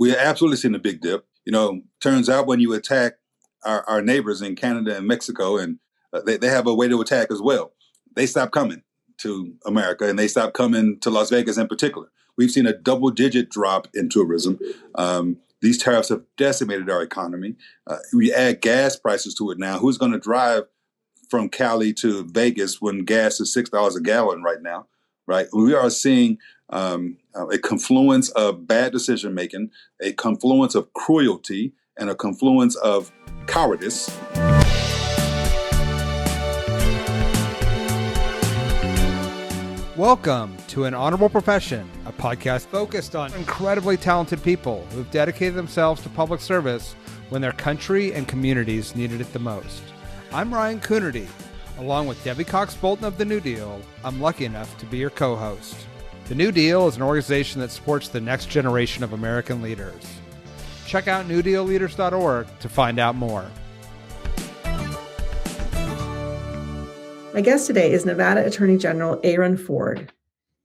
We are absolutely seeing a big dip. Turns out when you attack our neighbors in Canada and Mexico, and they have a way to attack as well, they stop coming to America, and they stop coming to Las Vegas in particular. We've seen a double-digit drop in tourism. These tariffs have decimated our economy. We add gas prices to it now. Who's going to drive from Cali to Vegas when gas is $6 a gallon right now? Right? We are seeing a confluence of bad decision making, a confluence of cruelty, and a confluence of cowardice. Welcome to An Honorable Profession, a podcast focused on incredibly talented people who've dedicated themselves to public service when their country and communities needed it the most. I'm Ryan Coonerty. Along with Debbie Cox Bultan of the New Deal, I'm lucky enough to be your co-host. The New Deal is an organization that supports the next generation of American leaders. Check out NewDealLeaders.org to find out more. My guest today is Nevada Attorney General Aaron Ford.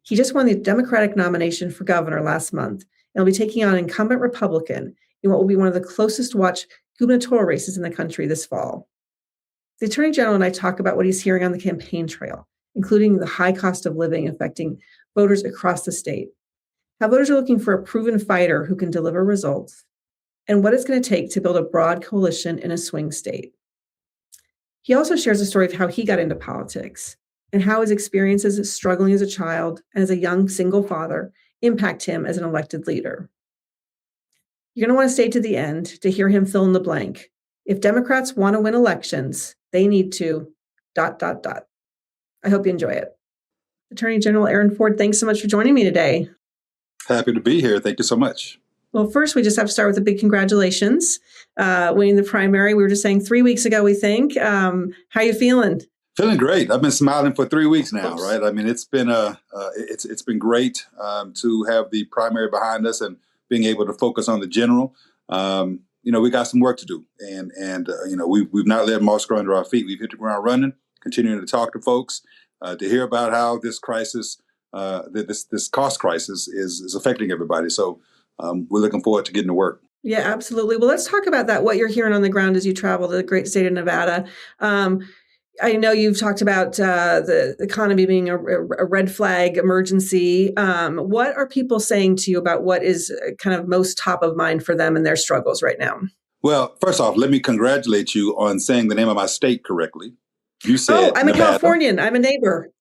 He just won the Democratic nomination for governor last month and will be taking on an incumbent Republican in what will be one of the closest watched gubernatorial races in the country this fall. The Attorney General and I talk about what he's hearing on the campaign trail, including the high cost of living affecting voters across the state, how voters are looking for a proven fighter who can deliver results, and what it's going to take to build a broad coalition in a swing state. He also shares a story of how he got into politics and how his experiences struggling as a child and as a young single father impact him as an elected leader. You're going to want to stay to the end to hear him fill in the blank. If Democrats want to win elections, they need to ... I hope you enjoy it. Attorney General Aaron Ford, thanks so much for joining me today. Happy to be here. Thank you so much. Well, first, we just have to start with a big congratulations. Winning the primary. We were just saying 3 weeks ago, we think. How are you feeling? Feeling great. I've been smiling for 3 weeks now, right? I mean, it's been it's been great to have the primary behind us and being able to focus on the general. We got some work to do, and we've not let moss grow under our feet. We've hit the ground running, continuing to talk to folks, to hear about how this crisis, this cost crisis, is affecting everybody. So we're looking forward to getting to work. Yeah, absolutely. Well, let's talk about that, what you're hearing on the ground as you travel to the great state of Nevada. I know you've talked about the economy being a red flag emergency. What are people saying to you about what is kind of most top of mind for them and their struggles right now? Well, first off, let me congratulate you on saying the name of my state correctly. You said I'm Nevada. a Californian. I'm a neighbor.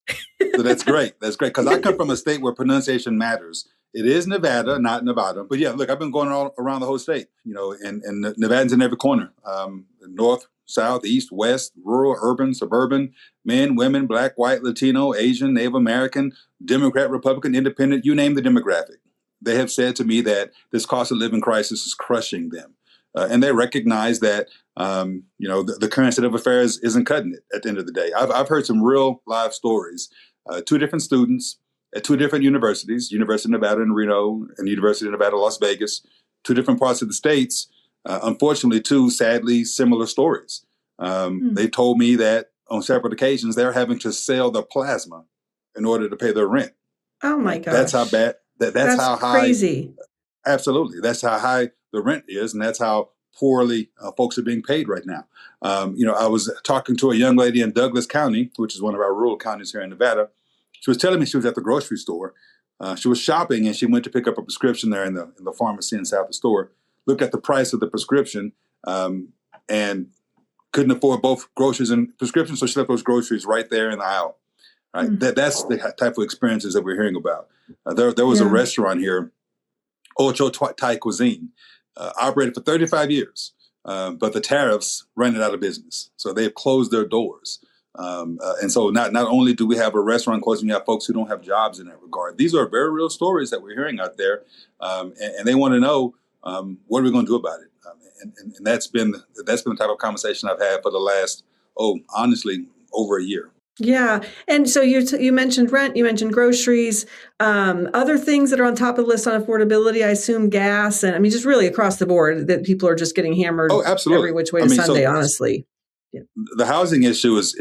So that's great. That's great. Because I come from a state where pronunciation matters. It is Nevada, not Nevada. But yeah, look, I've been going all around the whole state, and Nevada's in every corner. North, south, east, west, rural, urban, suburban, men, women, black, white, Latino, Asian, Native American, Democrat, Republican, Independent, you name the demographic. They have said to me that this cost of living crisis is crushing them. And they recognize that, the current state of affairs isn't cutting it at the end of the day. I've heard some real live stories. 2 different students at 2 different universities, University of Nevada in Reno and University of Nevada, Las Vegas, 2 different parts of the states. Unfortunately, 2 sadly similar stories. They told me that on separate occasions, they're having to sell their plasma in order to pay their rent. Oh my gosh. That's how bad, that's how high. Crazy. Absolutely. That's how high the rent is. And that's how poorly folks are being paid right now. I was talking to a young lady in Douglas County, which is one of our rural counties here in Nevada. She was telling me she was at the grocery store. She was shopping and she went to pick up a prescription there in the pharmacy inside the store. Looked at the price of the prescription and couldn't afford both groceries and prescriptions, so she left those groceries right there in the aisle. Right? That's the type of experiences that we're hearing about. There was a restaurant here, Ocho Thai Cuisine, operated for 35 years, but the tariffs ran it out of business. So they've closed their doors. And so not only do we have a restaurant closing, we have folks who don't have jobs in that regard. These are very real stories that we're hearing out there, and they want to know what are we going to do about it. And that's been the type of conversation I've had for the last, honestly, over a year. Yeah. And so you mentioned rent, you mentioned groceries, other things that are on top of the list on affordability, I assume gas, and just really across the board that people are just getting hammered absolutely. every which way to Sunday, honestly. The housing issue is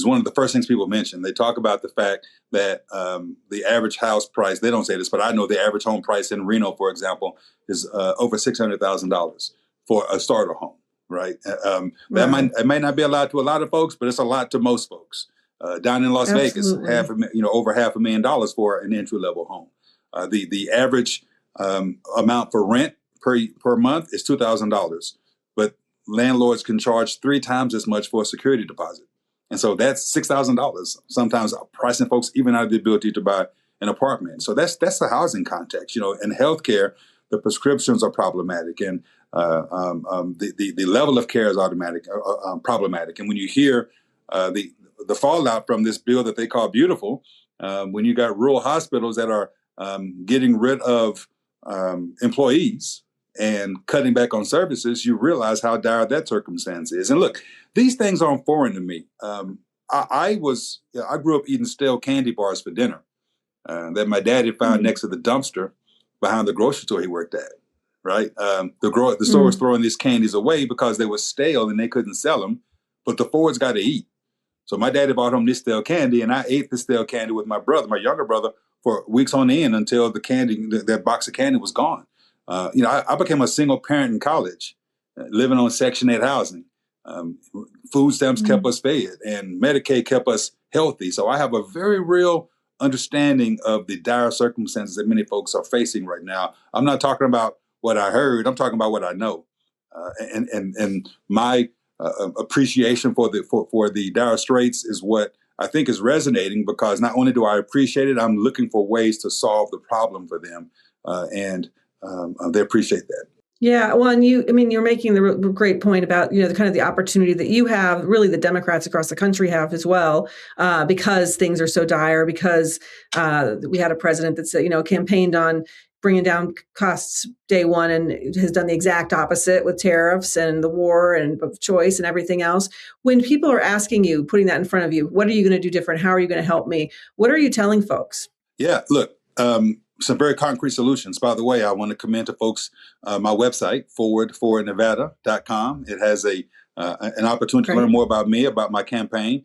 one of the first things people mention. They talk about the fact that the average house price, they don't say this, but I know the average home price in Reno, for example, is over $600,000 for a starter home, right? It might not be a lot to a lot of folks, but it's a lot to most folks. Down in Las Vegas, over $500,000 for an entry level home. The average amount for rent per month is $2,000, but landlords can charge 3 times as much for a security deposit. And so that's $6,000, sometimes pricing folks even out of the ability to buy an apartment. So that's the housing context. In healthcare, the prescriptions are problematic, and the level of care is problematic. And when you hear the fallout from this bill that they call beautiful, when you got rural hospitals that are getting rid of employees and cutting back on services, you realize how dire that circumstance is. And look, these things aren't foreign to me. I grew up eating stale candy bars for dinner that my dad had found next to the dumpster behind the grocery store he worked at. Right, the store was throwing these candies away because they were stale and they couldn't sell them, but the Fords got to eat. So my daddy bought home this stale candy, and I ate the stale candy with my younger brother, for weeks on end until that box of candy was gone. I became a single parent in college, living on Section 8 housing. Food stamps kept us fed, and Medicaid kept us healthy. So I have a very real understanding of the dire circumstances that many folks are facing right now. I'm not talking about what I heard. I'm talking about what I know, and my appreciation for the dire straits is what I think is resonating, because not only do I appreciate it, I'm looking for ways to solve the problem for them, and they appreciate that. Yeah, well, and you're making the great point about, the kind of the opportunity that you have, really the Democrats across the country have as well, because things are so dire, because we had a president that said, campaigned on bringing down costs day one and has done the exact opposite with tariffs and the war and of choice and everything else. When people are asking you, putting that in front of you, what are you going to do different? How are you going to help me? What are you telling folks? Yeah, look, some very concrete solutions. By the way, I want to commend to folks my website, forwardfornevada.com. It has an opportunity to learn more about me, about my campaign.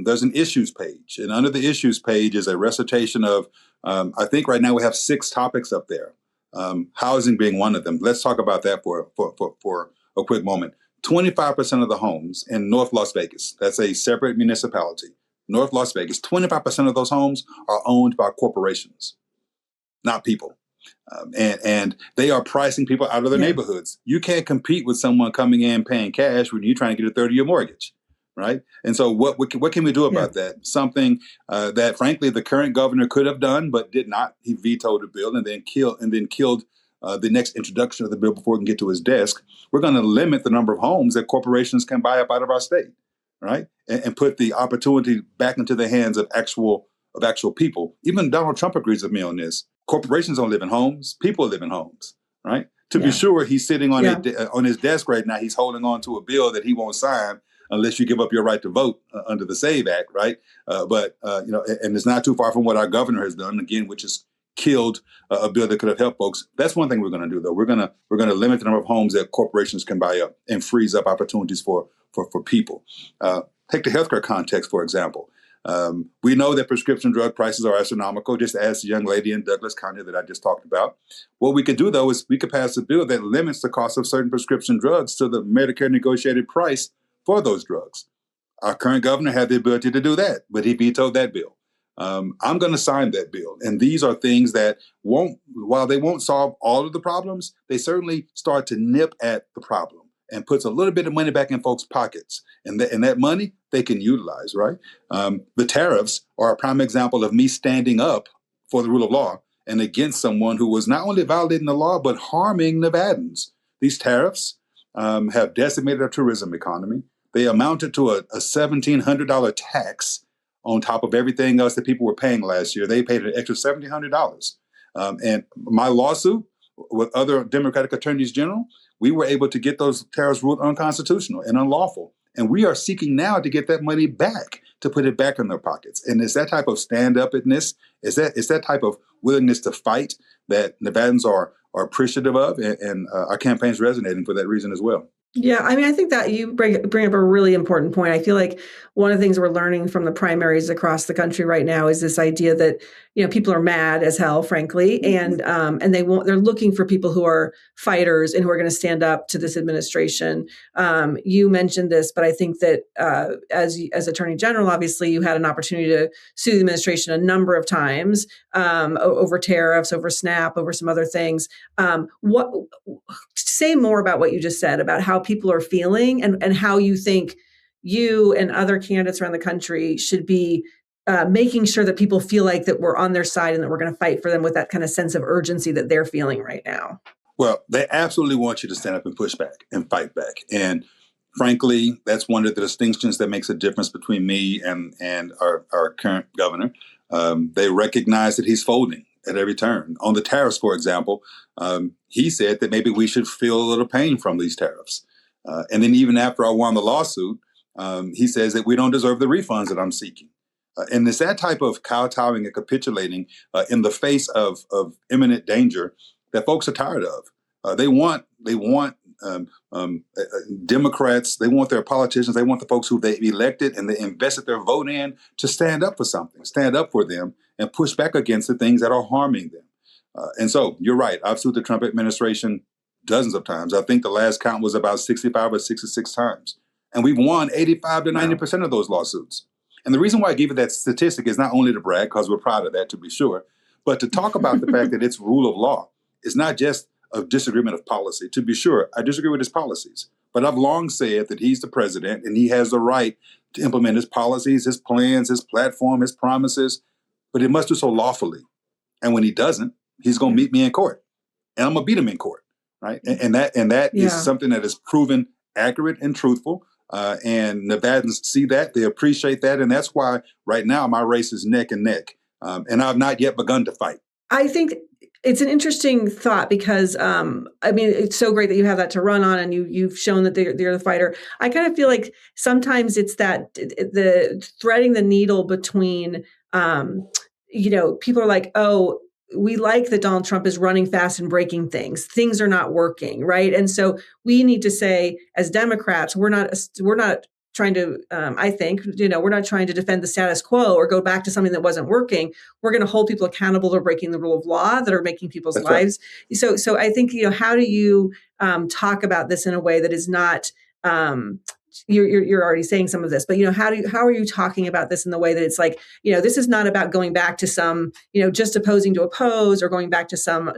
There's an issues page, and under the issues page is a recitation of, I think right now we have 6 topics up there, housing being one of them. Let's talk about that for a quick moment. 25% of the homes in North Las Vegas, that's a separate municipality, North Las Vegas, 25% of those homes are owned by corporations, not people. And they are pricing people out of their neighborhoods. You can't compete with someone coming in paying cash when you're trying to get a 30-year mortgage, right? And so what can we do about that? Something that, frankly, the current governor could have done but did not. He vetoed the bill and then killed the next introduction of the bill before it can get to his desk. We're going to limit the number of homes that corporations can buy up out of our state, right? And put the opportunity back into the hands of actual people. Even Donald Trump agrees with me on this. Corporations don't live in homes. People live in homes, right? To be sure, he's sitting on his desk right now. He's holding on to a bill that he won't sign unless you give up your right to vote under the SAVE Act, right? But and it's not too far from what our governor has done, again, which is killed a bill that could have helped folks. That's one thing we're going to do, though. We're going to limit the number of homes that corporations can buy up and freeze up opportunities for people. Take the healthcare context, for example. We know that prescription drug prices are astronomical, just as the young lady in Douglas County that I just talked about. What we could do, though, is we could pass a bill that limits the cost of certain prescription drugs to the Medicare negotiated price for those drugs. Our current governor had the ability to do that, but he vetoed that bill. I'm going to sign that bill. And these are things that while they won't solve all of the problems, they certainly start to nip at the problem and puts a little bit of money back in folks' pockets. And that money they can utilize, right? The tariffs are a prime example of me standing up for the rule of law and against someone who was not only violating the law, but harming Nevadans. These tariffs have decimated our tourism economy. They amounted to a $1,700 tax on top of everything else that people were paying last year. They paid an extra $1,700. And my lawsuit with other Democratic attorneys general, we were able to get those tariffs ruled unconstitutional and unlawful. And we are seeking now to get that money back, to put it back in their pockets. And it's that type of stand-up-ness, it's that type of willingness to fight that Nevadans are appreciative of, and our campaign is resonating for that reason as well. Yeah, I mean, I think that you bring up a really important point. I feel like one of the things we're learning from the primaries across the country right now is this idea that people are mad as hell, frankly, and they're looking for people who are fighters and who are going to stand up to this administration. You mentioned this, but I think that as Attorney General, obviously, you had an opportunity to sue the administration a number of times over tariffs, over SNAP, over some other things. What Say more about what you just said about how people are feeling and how you think you and other candidates around the country should be making sure that people feel like that we're on their side and that we're going to fight for them with that kind of sense of urgency that they're feeling right now. Well, they absolutely want you to stand up and push back and fight back. And frankly, that's one of the distinctions that makes a difference between me and our current governor. They recognize that he's folding at every turn. On the tariffs, for example, he said that maybe we should feel a little pain from these tariffs. And then even after I won the lawsuit, he says that we don't deserve the refunds that I'm seeking. And it's that type of kowtowing and capitulating in the face of imminent danger that folks are tired of. They want Democrats, they want their politicians, they want the folks who they elected and they invested their vote in to stand up for something, stand up for them and push back against the things that are harming them. And so you're right. I've sued the Trump administration dozens of times. I think the last count was about 65 or 66 times. And we've won 85 to 90% of those lawsuits. And the reason why I give you that statistic is not only to brag, because we're proud of that, to be sure, but to talk about the fact that it's rule of law. It's not just a disagreement of policy. To be sure, I disagree with his policies. But I've long said that he's the president and he has the right to implement his policies, his plans, his platform, his promises, but he must do so lawfully. And when he doesn't, he's going to meet me in court. And I'm going to beat him in court. Right. And that is something that is proven accurate and truthful. And Nevadans see that, they appreciate that. And that's why right now my race is neck and neck. And I've not yet begun to fight. I think it's an interesting thought because, it's so great that you have that to run on and you've shown that you're the fighter. I kind of feel like sometimes it's that the threading the needle between, people are like, oh, we like that Donald Trump is running fast and breaking things. Things are not working, right? And so we need to say, as Democrats, we're not trying to. I think we're not trying to defend the status quo or go back to something that wasn't working. We're going to hold people accountable for breaking the rule of law that are making people's lives. Right. So I think how do you talk about this in a way that is not. You're already saying some of this, but how are you talking about this in the way that it's like, this is not about going back to some, just opposing to oppose or going back to some,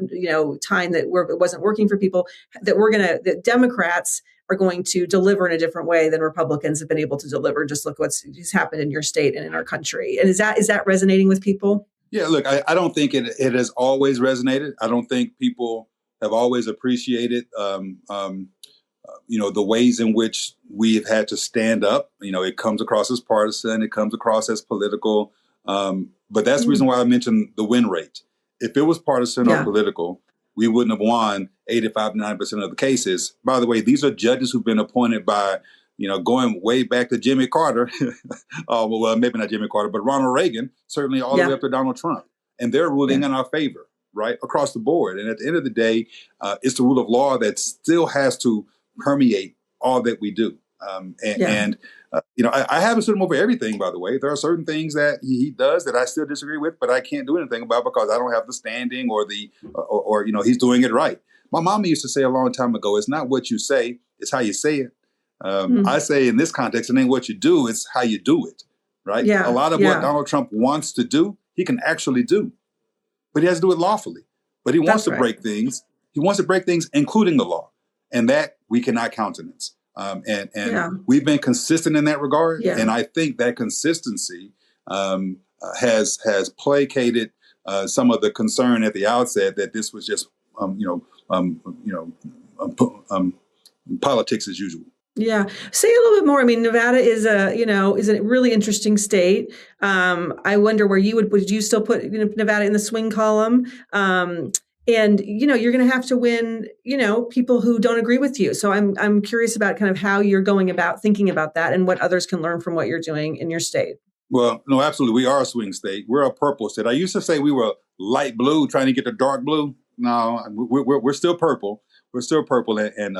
time that it wasn't working for people, that Democrats are going to deliver in a different way than Republicans have been able to deliver. Just look what's happened in your state and in our country. And is that resonating with people? Yeah, look, I don't think it has always resonated. I don't think people have always appreciated the ways in which we've had to stand up. It comes across as partisan, it comes across as political. But that's the reason why I mentioned the win rate. If it was partisan or political, we wouldn't have won 85 to 9% of the cases. By the way, these are judges who've been appointed by, going way back to Jimmy Carter. Well, maybe not Jimmy Carter, but Ronald Reagan, certainly all the way up to Donald Trump. And they're ruling in our favor, right, across the board. And at the end of the day, it's the rule of law that still has to permeate all that we do. I haven't sued him over everything, by the way. There are certain things that he does that I still disagree with, but I can't do anything about because I don't have the standing or he's doing it right. My mama used to say a long time ago, it's not what you say, it's how you say it. I say in this context, it ain't what you do, it's how you do it, right? A lot of what Donald Trump wants to do, he can actually do, but he has to do it lawfully. But he wants to break things. He wants to break things, including the law. And that we cannot countenance. We've been consistent in that regard. Yeah. And I think that consistency has placated some of the concern at the outset that this was just, politics as usual. Yeah. Say a little bit more. I mean, Nevada is a really interesting state. I wonder where would you still put Nevada in the swing column? And, you're going to have to win, people who don't agree with you. So I'm curious about kind of how you're going about thinking about that and what others can learn from what you're doing in your state. Well, no, absolutely. We are a swing state. We're a purple state. I used to say we were light blue trying to get to dark blue. No, we're still purple. We're still purple, and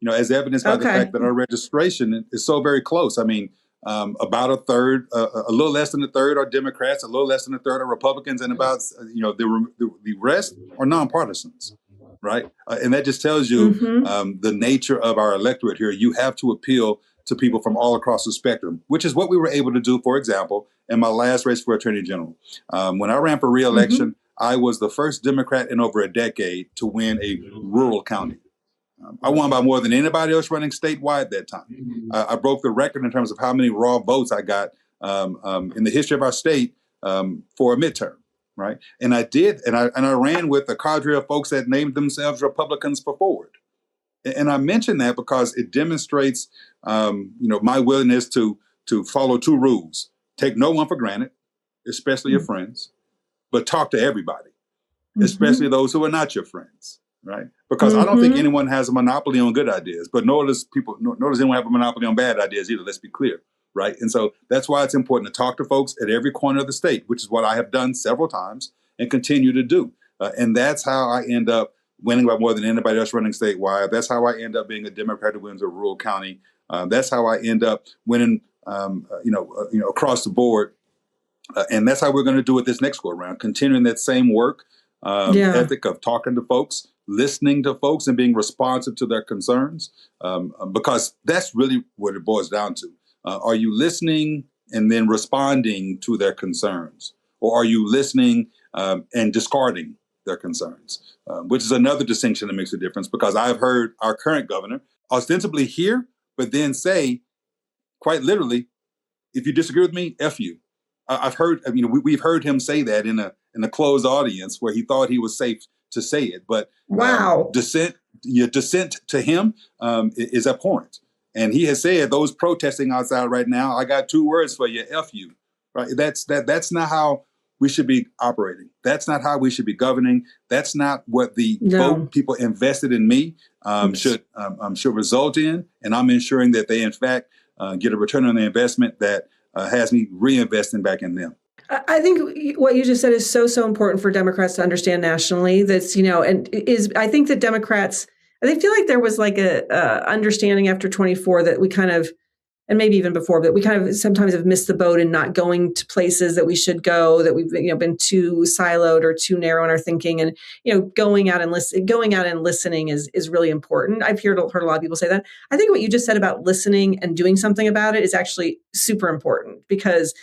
as evidenced by the fact that our registration is so very close. I mean, about a third, a little less than a third are Democrats, a little less than a third are Republicans, and about the rest are nonpartisans, right? And that just tells you the nature of our electorate here. You have to appeal to people from all across the spectrum, which is what we were able to do, for example, in my last race for Attorney General. When I ran for re-election, I was the first Democrat in over a decade to win a rural county. I won by more than anybody else running statewide that time. I broke the record in terms of how many raw votes I got in the history of our state for a midterm, right? And I did, and I ran with a cadre of folks that named themselves Republicans for Forward. And I mention that because it demonstrates, my willingness to follow two rules: take no one for granted, especially your friends, but talk to everybody, especially those who are not your friends, right? Because I don't think anyone has a monopoly on good ideas, but nor does anyone have a monopoly on bad ideas either. Let's be clear, right? And so that's why it's important to talk to folks at every corner of the state, which is what I have done several times and continue to do. And that's how I end up winning by more than anybody else running statewide. That's how I end up being a Democrat who wins a rural county. That's how I end up winning, across the board. And that's how we're going to do it this next go around, continuing that same work ethic of talking to folks, listening to folks, and being responsive to their concerns, because that's really what it boils down to. Are you listening and then responding to their concerns? Or are you listening and discarding their concerns, which is another distinction that makes a difference, because I've heard our current governor ostensibly hear, but then say, quite literally, if you disagree with me, F you. I've heard, we've heard him say that in a closed audience where he thought he was safe to say it. But dissent to him is abhorrent. And he has said, those protesting outside right now, I got two words for you: F you. Right? That's not how we should be operating. That's not how we should be governing. That's not what the vote people invested in me should result in. And I'm ensuring that they, in fact, get a return on their investment that has me reinvesting back in them. I think what you just said is so important for Democrats to understand nationally. That's, I think that Democrats, I feel like there was like a understanding after 24 that we kind of, and maybe even before, but we kind of sometimes have missed the boat in not going to places that we should go, that we've been too siloed or too narrow in our thinking, and going out and listening is really important. I've heard a lot of people say that. I think what you just said about listening and doing something about it is actually super important, because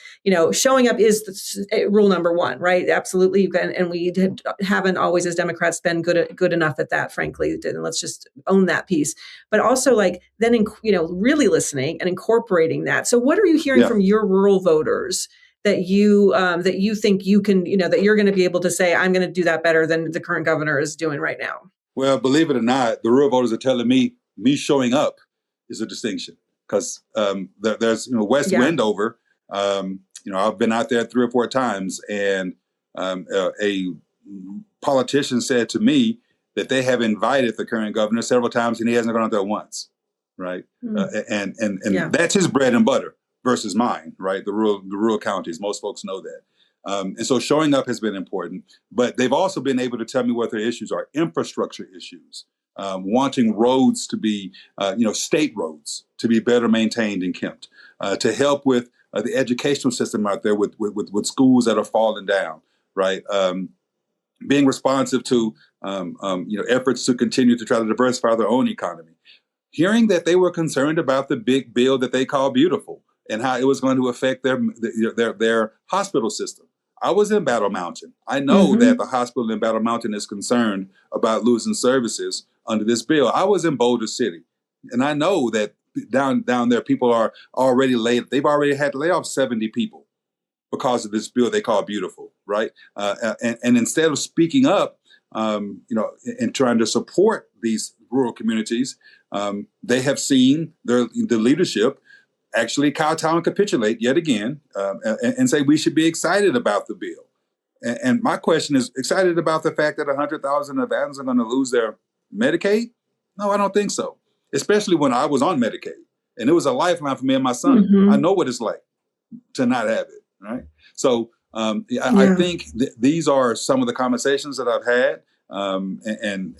showing up is rule number one, right? Absolutely, and we haven't always, as Democrats, been good enough at that, frankly. And let's just own that piece. But also, then really listening and incorporating that. So what are you hearing from your rural voters that you think you can, that you're going to be able to say, I'm going to do that better than the current governor is doing right now? Well, believe it or not, the rural voters are telling me showing up is a distinction, because there's West Wendover. I've been out there 3 or 4 times, and a politician said to me that they have invited the current governor several times and he hasn't gone out there once. Right. And that's his bread and butter versus mine. Right. The rural counties. Most folks know that. And so showing up has been important. But they've also been able to tell me what their issues are: infrastructure issues, wanting roads to be, state roads to be better maintained and kept, to help with the educational system out there with schools that are falling down. Right. Being responsive to, efforts to continue to try to diversify their own economy. Hearing that they were concerned about the big bill that they call beautiful and how it was going to affect their hospital system. I was in Battle Mountain. I know that the hospital in Battle Mountain is concerned about losing services under this bill. I was in Boulder City, and I know that down there people are already laid. They've already had to lay off 70 people because of this bill they call beautiful, right? And instead of speaking up, and trying to support these rural communities, they have seen the leadership actually kowtow and capitulate yet again, and say we should be excited about the bill. And my question is, excited about the fact that 100,000 Nevadans are going to lose their Medicaid? No, I don't think so. Especially when I was on Medicaid, and it was a lifeline for me and my son. I know what it's like to not have it, right? So I think these are some of the conversations that I've had. and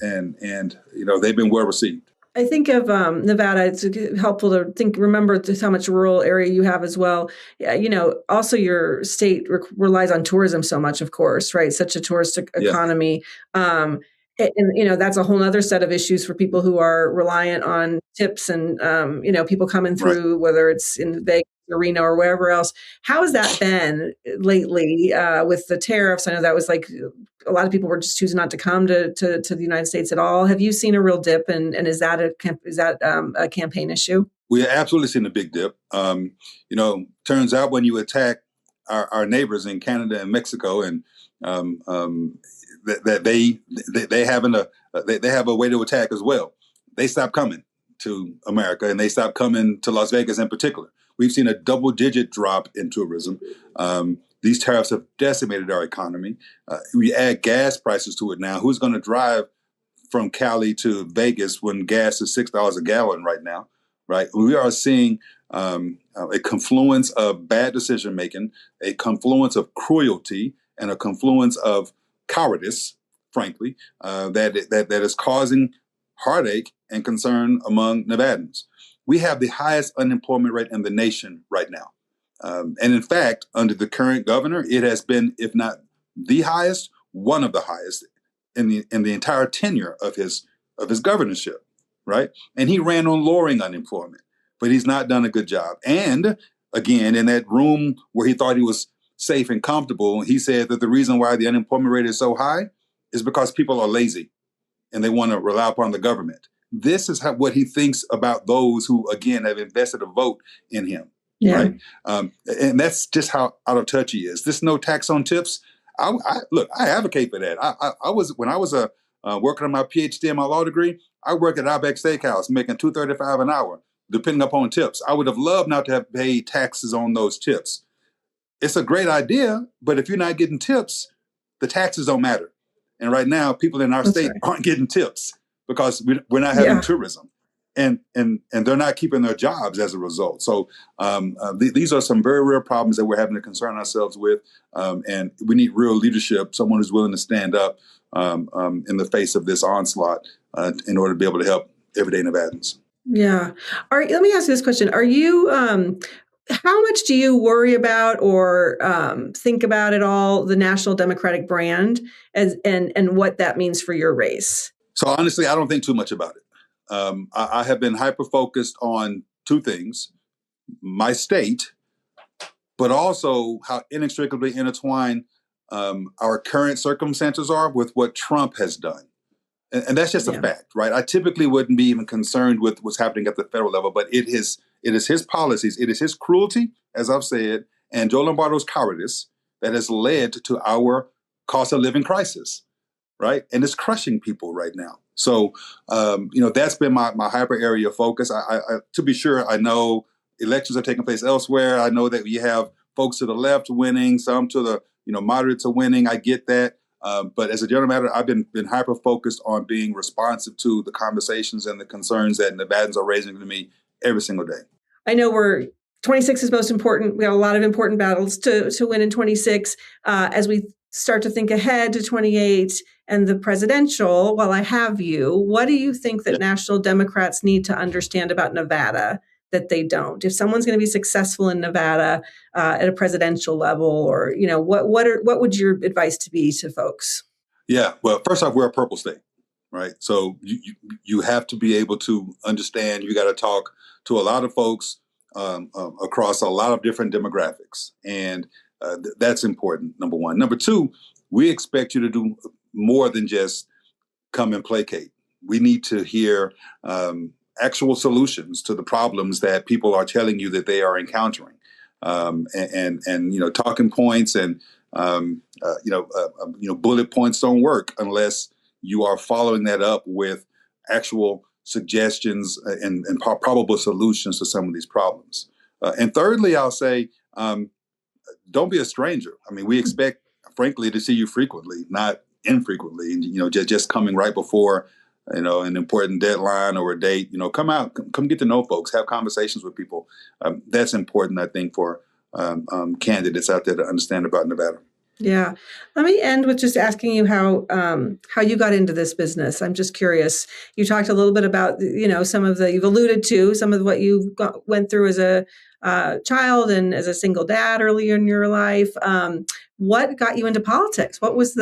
they've been well received. I think of Nevada. It's helpful to remember just how much rural area you have as well. Yeah, also your state relies on tourism so much, of course, right? Such a touristic economy. And that's a whole other set of issues for people who are reliant on tips and, people coming through, right, whether it's in Vegas or Reno or wherever else. How has that been lately with the tariffs? I know that was like a lot of people were just choosing not to come to the United States at all. Have you seen a real dip? And is that a campaign issue? We have absolutely seen a big dip. Turns out when you attack our neighbors in Canada and Mexico, and that they have a way to attack as well. They stop coming to America, and they stop coming to Las Vegas in particular. We've seen a double-digit drop in tourism. These tariffs have decimated our economy. We add gas prices to it now. Who's going to drive from Cali to Vegas when gas is $6 a gallon right now? Right? We are seeing a confluence of bad decision making, a confluence of cruelty, and a confluence of cowardice, frankly, that is causing heartache and concern among Nevadans. We have the highest unemployment rate in the nation right now. And in fact, under the current governor, it has been, if not the highest, one of the highest in the entire tenure of his governorship, right? And he ran on lowering unemployment, but he's not done a good job. And again, in that room where he thought he was safe and comfortable, he said that the reason why the unemployment rate is so high is because people are lazy and they want to rely upon the government. This is what he thinks about those who, again, have invested a vote in him. Yeah. Right. And that's just how out of touch he is. This no tax on tips. I advocate for that. When I was working on my PhD and my law degree, I worked at Outback Steakhouse making $2.35 an hour, depending upon tips. I would have loved not to have paid taxes on those tips. It's a great idea, but if you're not getting tips, the taxes don't matter. And right now, people in our state aren't getting tips because we're not having tourism. And they're not keeping their jobs as a result. So these are some very real problems that we're having to concern ourselves with. And we need real leadership, someone who's willing to stand up in the face of this onslaught in order to be able to help everyday Nevadans. Yeah. Let me ask you this question. Are you, how much do you worry about or think about at all the National Democratic brand and what that means for your race? So honestly, I don't think too much about it. I have been hyper-focused on two things, my state, but also how inextricably intertwined our current circumstances are with what Trump has done. And that's just a fact, right? I typically wouldn't be even concerned with what's happening at the federal level, but it is his policies, it is his cruelty, as I've said, and Joe Lombardo's cowardice that has led to our cost of living crisis, right? And it's crushing people right now. So, that's been my hyper area of focus. I to be sure, I know elections are taking place elsewhere. I know that we have folks to the left winning, some to the moderates are winning. I get that. But as a general matter, I've been hyper focused on being responsive to the conversations and the concerns that Nevadans are raising to me every single day. I know 26 is most important. We have a lot of important battles to win in 26. As we start to think ahead to 28 and the presidential, while I have you, what do you think that national Democrats need to understand about Nevada that they don't? If someone's going to be successful in Nevada at a presidential level, or what would your advice to be to folks? Yeah, well, first off, we're a purple state, right? So you have to be able to understand. You got to talk to a lot of folks across a lot of different demographics, and that's important. Number one. Number two, we expect you to do more than just come and placate. We need to hear actual solutions to the problems that people are telling you that they are encountering, and talking points and bullet points don't work unless you are following that up with actual suggestions and probable solutions to some of these problems. And thirdly, I'll say, don't be a stranger. I mean, we expect, frankly, to see you frequently, not infrequently. Just coming right before an important deadline or a date. Come out, come get to know folks, have conversations with people. That's important, I think, for candidates out there to understand about Nevada. Yeah. Let me end with just asking you how you got into this business. I'm just curious. You talked a little bit about, some of you've alluded to some of what you went through as a child and as a single dad earlier in your life. What got you into politics? Is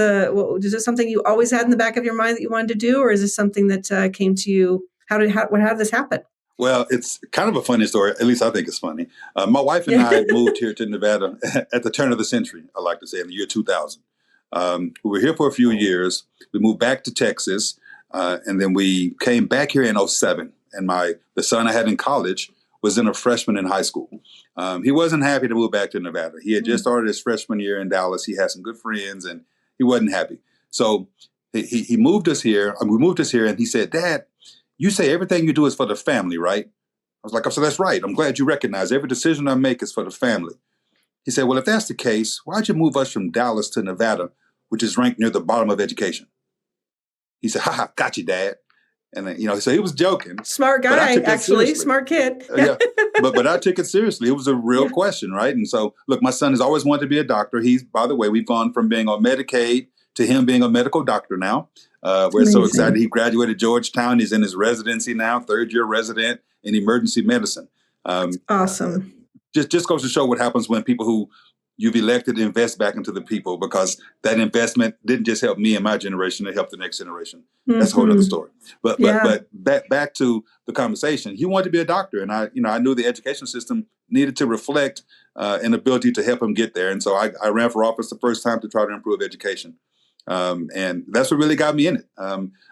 it something you always had in the back of your mind that you wanted to do, or is this something that came to you? How did this happen? Well, it's kind of a funny story. At least I think it's funny. My wife and I moved here to Nevada at the turn of the century, I like to say, in the year 2000. We were here for a few years. We moved back to Texas, and then we came back here in 2007. And the son I had in college was a freshman in high school. He wasn't happy to move back to Nevada. He had just started his freshman year in Dallas. He had some good friends, and he wasn't happy. So he moved us here. We moved us here, and he said, "Dad, you say everything you do is for the family, right?" I was like, "So that's right. I'm glad you recognize every decision I make is for the family." He said, "Well, if that's the case, why'd you move us from Dallas to Nevada, which is ranked near the bottom of education?" He said, "Ha, got you, Dad." And then, so he was joking. Smart guy, actually, smart kid. Yeah, but I took it seriously. It was a real question, right? And so, look, my son has always wanted to be a doctor. By the way, we've gone from being on Medicaid to him being a medical doctor now. We're so excited. He graduated Georgetown. He's in his residency now, third-year resident in emergency medicine. Awesome. Just goes to show what happens when people who you've elected to invest back into the people, because that investment didn't just help me and my generation, it helped the next generation. That's a whole other story. But back to the conversation, he wanted to be a doctor, and I knew the education system needed to reflect an ability to help him get there. And so I ran for office the first time to try to improve education. And that's what really got me in it.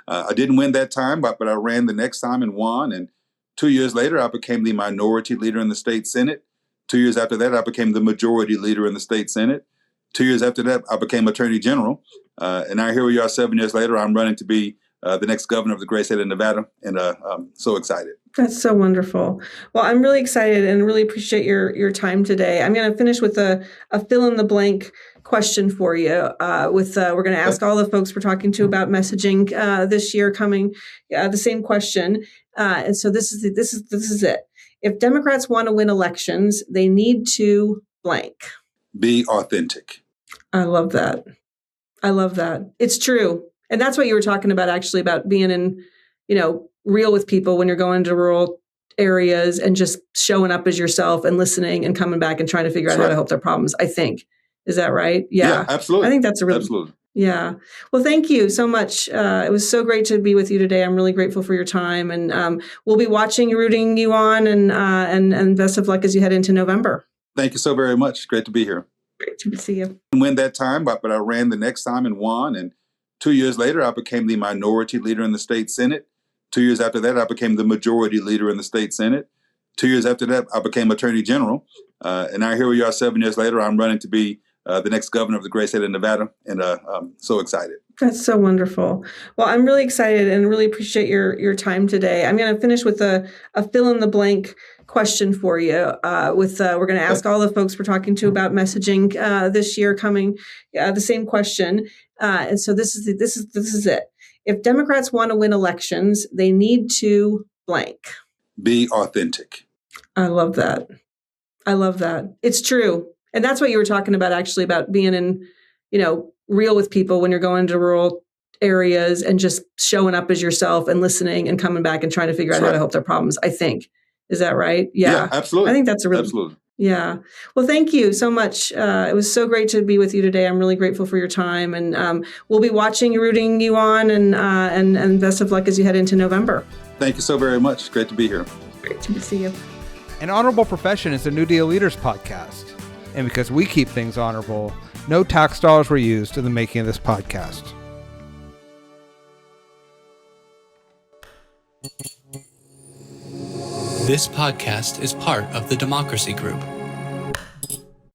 I didn't win that time, but I ran the next time and won. And 2 years later, I became the minority leader in the state Senate. 2 years after that, I became the majority leader in the state Senate. 2 years after that, I became Attorney General. And now here we are 7 years later. I'm running to be the next governor of the great state of Nevada. And I'm so excited. That's so wonderful. Well, I'm really excited and really appreciate your time today. I'm going to finish with a fill in the blank question for you. We're going to ask all the folks we're talking to about messaging this year coming the same question. And so this is it. If Democrats want to win elections, they need to blank. Be authentic. I love that. It's true. And that's what you were talking about, actually, about being in, real with people when you're going to rural areas and just showing up as yourself and listening and coming back and trying to figure out how to help their problems, I think. Is that right? Yeah, absolutely. I think that's absolutely. Yeah. Well, thank you so much. It was so great to be with you today. I'm really grateful for your time, and we'll be watching, rooting you on, and best of luck as you head into November. Thank you so very much. Great to be here. Great to see you. I didn't win that time, but I ran the next time and won. And 2 years later, I became the minority leader in the state Senate. 2 years after that, I became the majority leader in the state Senate. 2 years after that, I became Attorney General. And now here we are 7 years later. I'm running to be the next governor of the great state of Nevada, and I'm so excited. That's so wonderful. Well, I'm really excited and really appreciate your time today. I'm going to finish with a fill in the blank question for you. We're going to ask all the folks we're talking to about messaging this year coming the same question. And so this is it. If Democrats want to win elections, they need to blank. Be authentic. I love that. It's true. And that's what you were talking about, actually, about being in, real with people when you're going to rural areas and just showing up as yourself and listening and coming back and trying to figure out how to help their problems, I think. Is that right? Yeah, absolutely. I think that's absolutely. Yeah. Well, thank you so much. It was so great to be with you today. I'm really grateful for your time, and we'll be watching, rooting you on, and best of luck as you head into November. Thank you so very much. Great to be here. Great to see you. An Honorable Profession is a NewDEAL Leaders podcast. And because we keep things honorable, no tax dollars were used in the making of this podcast. This podcast is part of the Democracy Group.